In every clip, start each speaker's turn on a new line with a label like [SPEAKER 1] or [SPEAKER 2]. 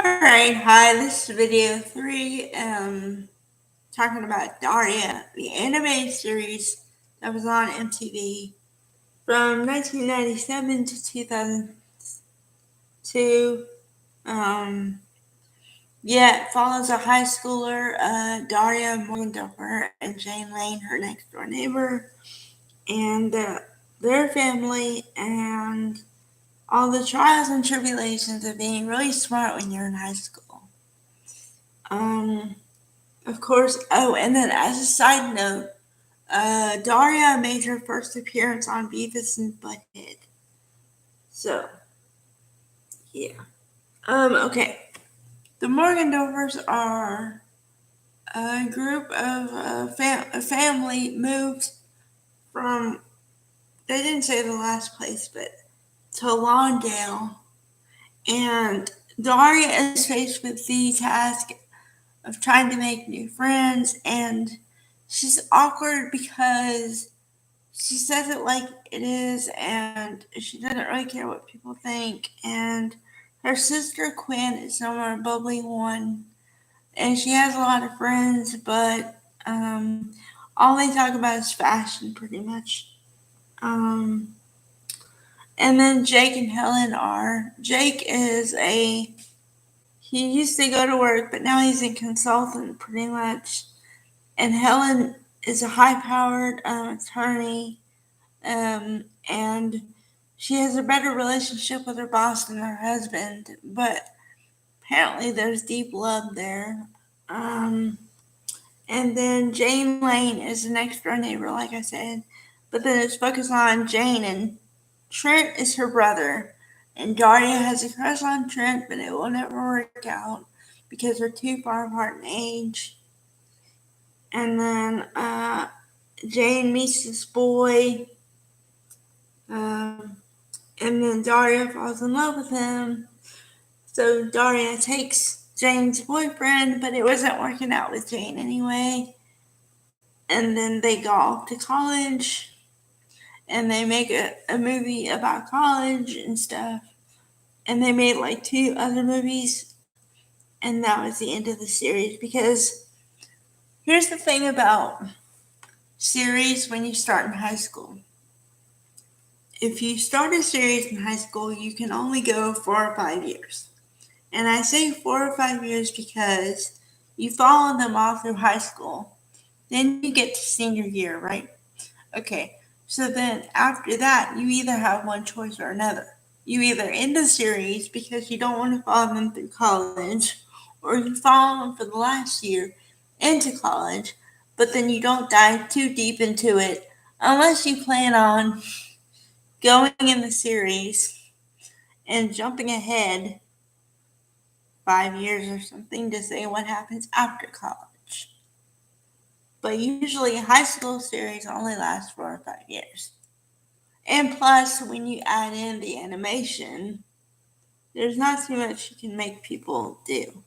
[SPEAKER 1] Alright, hi, this is video 3, talking about Daria, the anime series that was on MTV from 1997 to 2002. It follows a high schooler, Daria Morgendorfer, and Jane Lane, her next door neighbor, and their family, and all the trials and tribulations of being really smart when you're in high school. Of course, and then as a side note, Daria made her first appearance on Beavis and Butthead. So, yeah. Okay. The Morgendorfers are a group of a family moved from, they didn't say the last place, but to Lawndale. And Daria is faced with the task of trying to make new friends, and she's awkward because she says it like it is, and she doesn't really care what people think. And her sister Quinn is the more bubbly one, and she has a lot of friends, but all they talk about is fashion, pretty much. Um, and then Jake and Helen are. Jake is he used to go to work, but now he's a consultant, pretty much. And Helen is a high-powered attorney, and she has a better relationship with her boss than her husband, but apparently there's deep love there. And then Jane Lane is the next door neighbor, like I said, but then it's focused on Jane, and Trent is her brother. And Daria has a crush on Trent, but it will never work out because they're too far apart in age. And then Jane meets this boy, um, and then Daria falls in love with him. So Daria takes Jane's boyfriend, but it wasn't working out with Jane anyway. And then they go off to college, and they make a movie about college and stuff. And they made like 2 other movies, and that was the end of the series. Because here's the thing about series when you start in high school. If you start a series in high school, you can only go 4 or 5 years. And I say 4 or 5 years because you follow them all through high school. Then you get to senior year, right? Okay, so then after that, you either have one choice or another. You either end the series because you don't want to follow them through college, or you follow them for the last year into college, but then you don't dive too deep into it unless you plan on going in the series and jumping ahead 5 years or something to say what happens after college. But usually high school series only last 4 or 5 years. And plus, when you add in the animation, there's not too much you can make people do.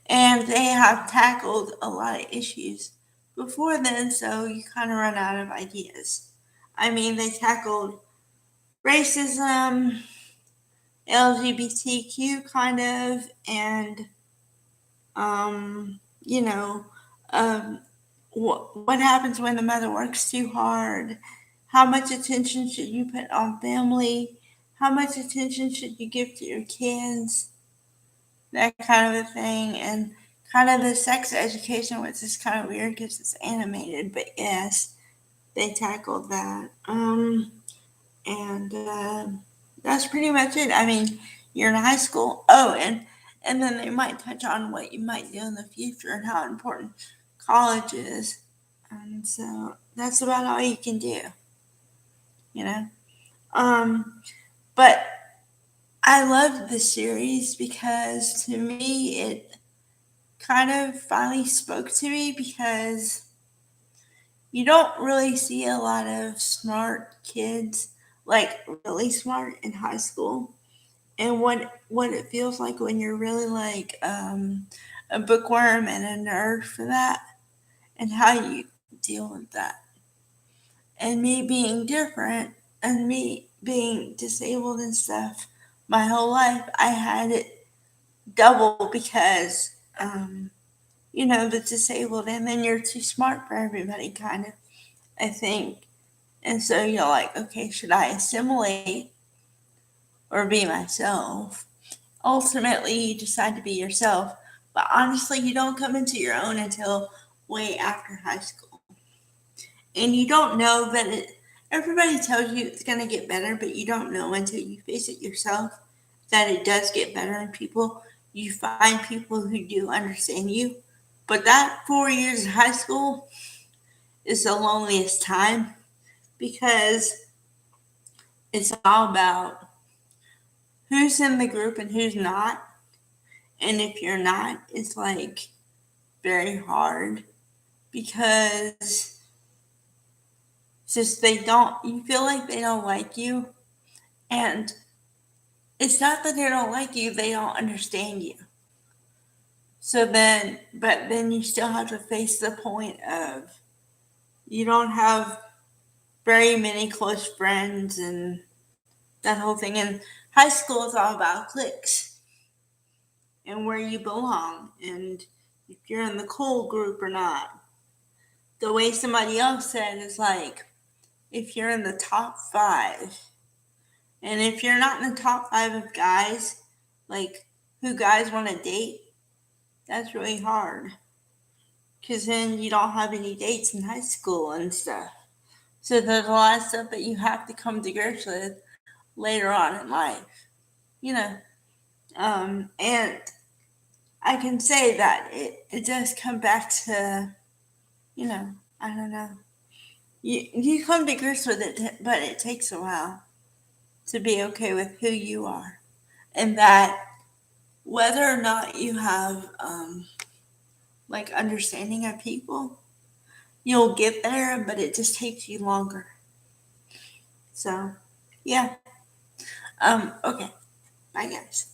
[SPEAKER 1] And they have tackled a lot of issues before then, so you kind of run out of ideas. I mean, they tackled racism, LGBTQ kind of, and you know, um, what happens when the mother works too hard? How much attention should you put on family? How much attention should you give to your kids? That kind of a thing, and kind of the sex education, which is kind of weird because it's animated, but yes, they tackled that. And that's pretty much it. I mean, you're in high school. Oh, and then they might touch on what you might do in the future and how important college is. And so that's about all you can do, you know. Um, but I loved the series because to me it kind of finally spoke to me because you don't really see a lot of smart kids, like really smart in high school, and what it feels like when you're really like a bookworm and a nerd for that, and how you deal with that. And me being different, and me being disabled and stuff my whole life, I had it double because, the disabled, and then you're too smart for everybody, kind of, I think. And so you're like, okay, should I assimilate or be myself? Ultimately, you decide to be yourself, but honestly, you don't come into your own until way after high school. And you don't know that everybody tells you it's going to get better, but you don't know until you face it yourself that it does get better. And you find people who do understand you. But that 4 years of high school is the loneliest time because it's all about who's in the group and who's not. And if you're not, it's like very hard because just you feel like they don't like you. And it's not that they don't like you, they don't understand you. But then you still have to face the point of you don't have very many close friends and that whole thing. And high school is all about cliques and where you belong and if you're in the cool group or not. The way somebody else said is like, if you're in the top five, and if you're not in the top five of guys, like who guys want to date, that's really hard. Because then you don't have any dates in high school and stuff. So there's a lot of stuff that you have to come to grips with later on in life, you know. And I can say that it does come back to, I don't know. You come to grips with it, but it takes a while to be okay with who you are. And that whether or not you have like understanding of people, you'll get there, but it just takes you longer. So, yeah. Okay. Bye, guys.